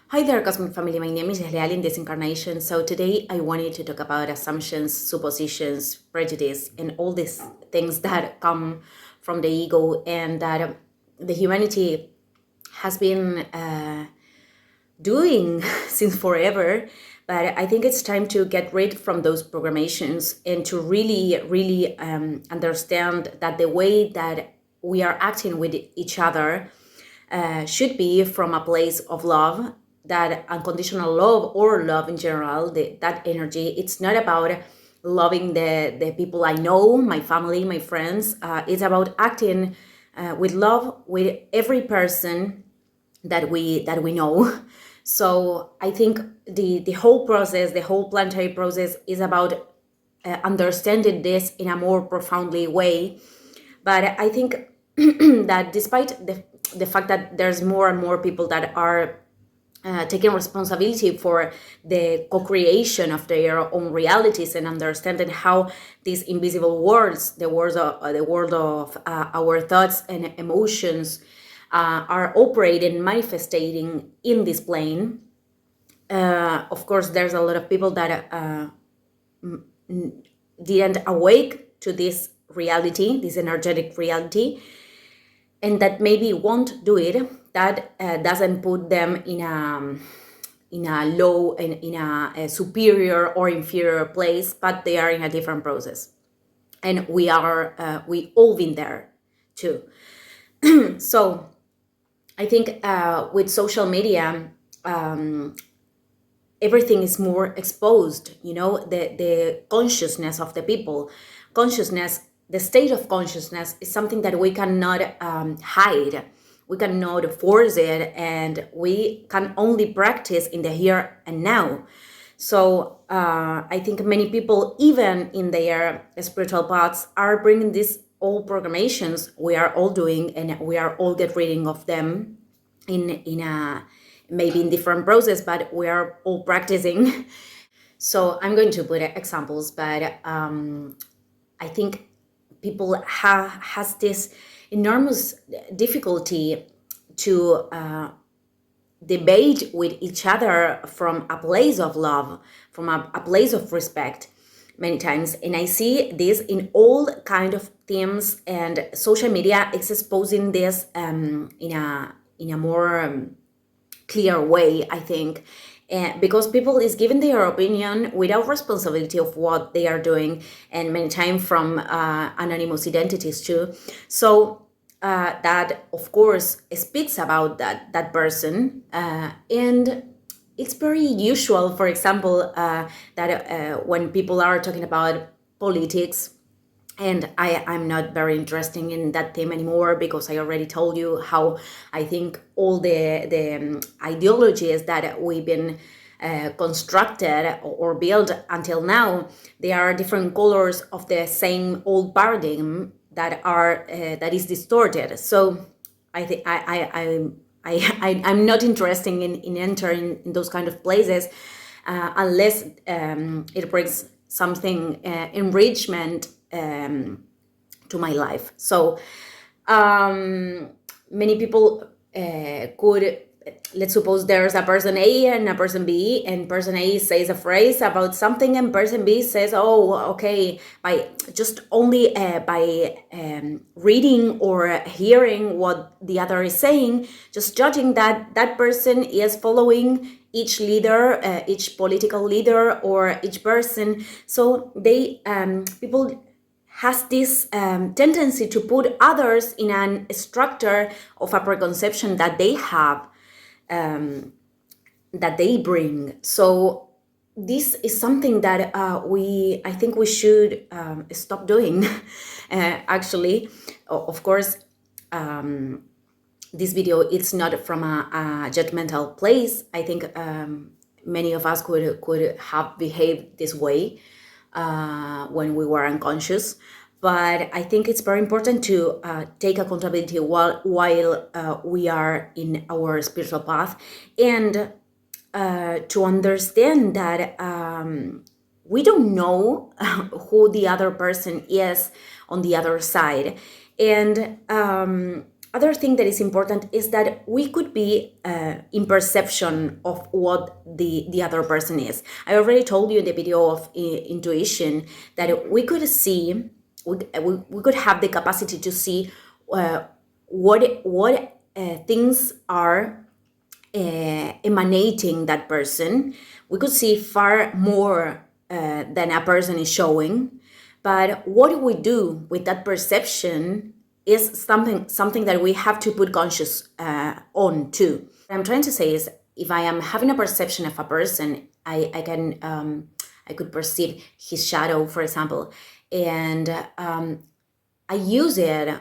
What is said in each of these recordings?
Hi there, Cosmic Family. My name is Leal in this incarnation. So today I wanted to talk about assumptions, suppositions, prejudice, and all these things that come from the ego and that the humanity has been doing since forever. But I think it's time to get rid from those programations and to really understand that the way that we are acting with each other should be from a place of love, that unconditional love or love in general, that energy. It's not about loving the people I know, my family, my friends. It's about acting with love with every person that we know. So I think the whole process, the whole planetary process, is about understanding this in a more profoundly way. But I think that despite the fact that there's more and more people that are taking responsibility for the co-creation of their own realities and understanding how these invisible worlds, the world of our thoughts and emotions, are operating, manifesting in this plane. Of course, there's a lot of people that didn't awake to this reality, this energetic reality, and that maybe won't do it. That doesn't put them in a low and in a superior or inferior place, but they are in a different process, and we all been there too. So I think with social media, everything is more exposed. The consciousness of the people, consciousness, the state of consciousness is something that we cannot hide. We cannot force it, and we can only practice in the here and now. So I think many people, even in their spiritual paths, are bringing these old programations we are all doing, and we are all get rid of them in a maybe in different process, but we are all practicing. So I'm going to put examples, but I think people has this enormous difficulty to debate with each other from a place of love, from a place of respect many times. And I see this in all kind of themes, and social media is exposing this in a more clear way, I think. Because people is giving their opinion without responsibility of what they are doing, and many times from anonymous identities too. So that of course speaks about that person, and it's very usual, for example, that when people are talking about politics, and I'm not very interested in that theme anymore, because I already told you how I think all the ideologies that we've been constructed or built until now, they are different colors of the same old paradigm that is distorted. So I think I'm not interested in entering in those kind of places unless it brings something enrichment to my life. So many people could, let's suppose there's a person A and a person B, and person A says a phrase about something, and person B says, oh, okay, by just only by reading or hearing what the other is saying, just judging that person is following each leader, each political leader, or each person. So they people has this tendency to put others in a structure of a preconception that they have, that they bring. So this is something that I think we should stop doing. Actually, of course, this video, it's not from a judgmental place. I think many of us could have behaved this way when we were unconscious. But I think it's very important to take accountability while we are in our spiritual path, and to understand that we don't know who the other person is on the other side. And other thing that is important is that we could be in perception of what the other person is. I already told you in the video of intuition that we could see, we could have the capacity to see what things are emanating that person. We could see far more than a person is showing. But what we do with that perception is something that we have to put conscious on too. What I'm trying to say is, if I am having a perception of a person, I could perceive his shadow, for example, and I use it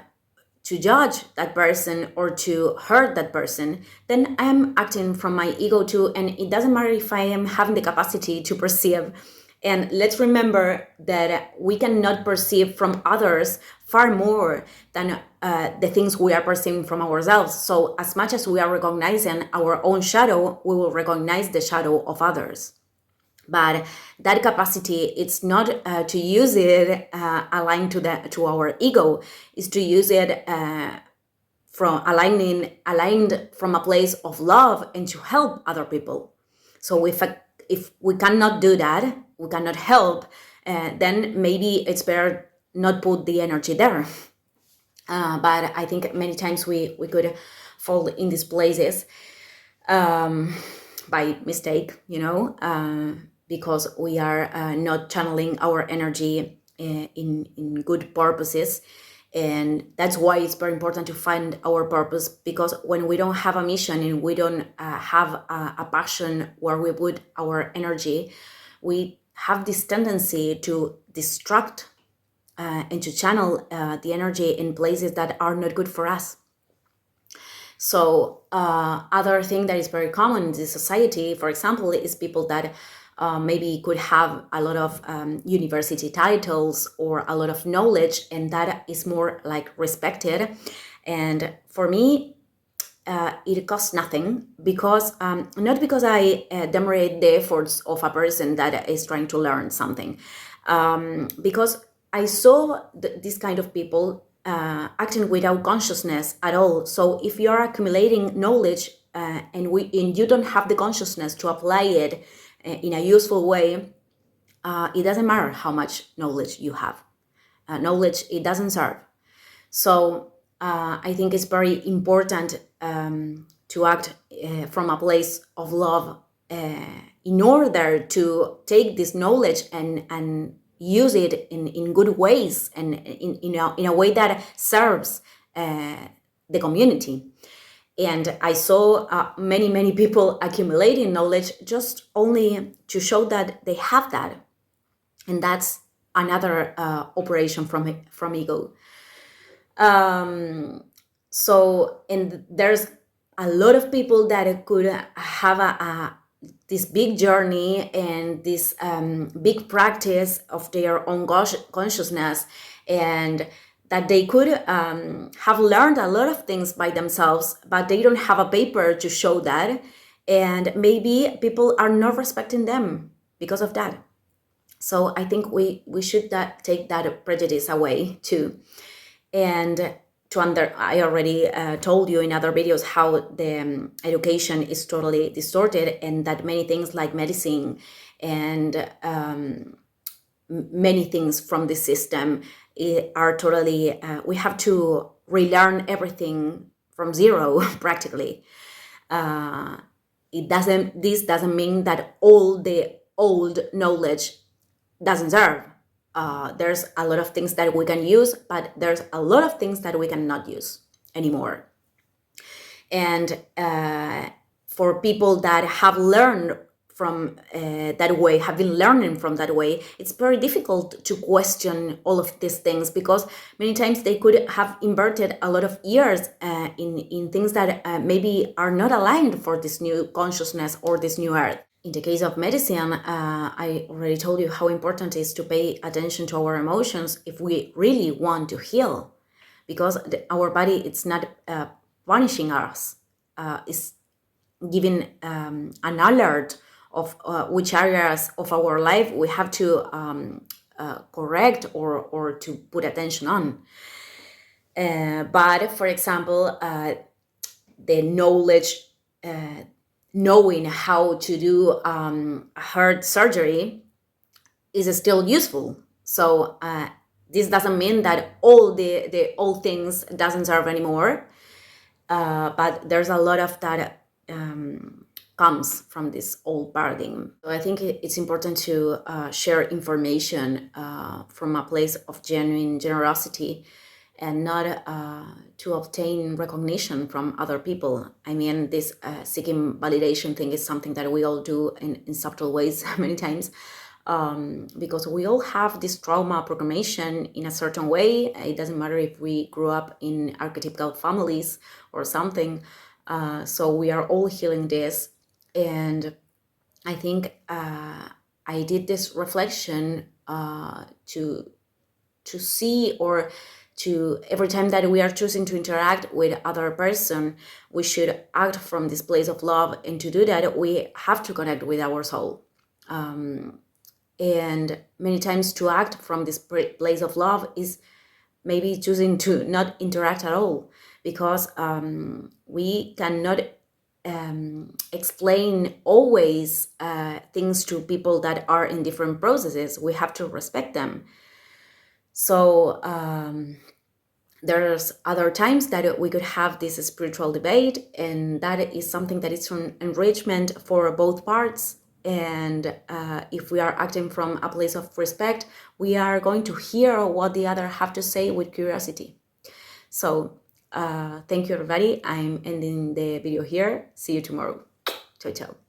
to judge that person or to hurt that person, then I am acting from my ego too, and it doesn't matter if I am having the capacity to perceive. And let's remember that we cannot perceive from others far more than the things we are perceiving from ourselves. So as much as we are recognizing our own shadow, we will recognize the shadow of others. But that capacity, it's not to use it aligned to our ego, is to use it from aligned from a place of love and to help other people. So if we cannot do that, we cannot help, then maybe it's better not put the energy there. But I think many times we could fall in these places by mistake, because we are not channeling our energy in good purposes. And that's why it's very important to find our purpose, because when we don't have a mission and we don't have a passion where we put our energy, we have this tendency to distract and to channel the energy in places that are not good for us. So other thing that is very common in this society, for example, is people that maybe could have a lot of university titles or a lot of knowledge, and that is more like respected. And for me, it costs nothing, because not because I demerit the efforts of a person that is trying to learn something, because I saw this kind of people acting without consciousness at all. So if you are accumulating knowledge and you don't have the consciousness to apply it in a useful way, it doesn't matter how much knowledge you have. Knowledge, it doesn't serve. So I think it's very important to act from a place of love in order to take this knowledge and use it in good ways and in a way that serves the community. And I saw many people accumulating knowledge just only to show that they have that. And that's another operation from ego. So, and there's a lot of people that could have this big journey and this big practice of their own consciousness, and that they could have learned a lot of things by themselves, but they don't have a paper to show that, and maybe people are not respecting them because of that. So I think we should take that prejudice away too. And I already told you in other videos how the education is totally distorted, and that many things like medicine and many things from the system are totally, we have to relearn everything from zero practically. This doesn't mean that all the old knowledge doesn't serve. There's a lot of things that we can use, but there's a lot of things that we cannot use anymore. And for people that have learned from that way, have been learning from that way, it's very difficult to question all of these things, because many times they could have inverted a lot of years in things that maybe are not aligned for this new consciousness or this new earth. In the case of medicine, I already told you how important it is to pay attention to our emotions if we really want to heal, because our body, it's not punishing us, it's giving an alert of which areas of our life we have to correct or to put attention on. But for example, the knowledge, knowing how to do heart surgery is still useful. So this doesn't mean that all the old things doesn't serve anymore, but there's a lot of that comes from this old paradigm. So I think it's important to share information from a place of genuine generosity and not to obtain recognition from other people. I mean, this seeking validation thing is something that we all do in subtle ways many times, because we all have this trauma programmation in a certain way. It doesn't matter if we grew up in archetypical families or something. So we are all healing this. And I think I did this reflection to see, or to every time that we are choosing to interact with other person, we should act from this place of love. And to do that, we have to connect with our soul. And many times to act from this place of love is maybe choosing to not interact at all, because we cannot explain always things to people that are in different processes. We have to respect them. So there's other times that we could have this spiritual debate, and that is something that is an enrichment for both parts. And if we are acting from a place of respect, we are going to hear what the other have to say with curiosity. So thank you, everybody. I'm ending the video here. See you tomorrow. Ciao, ciao.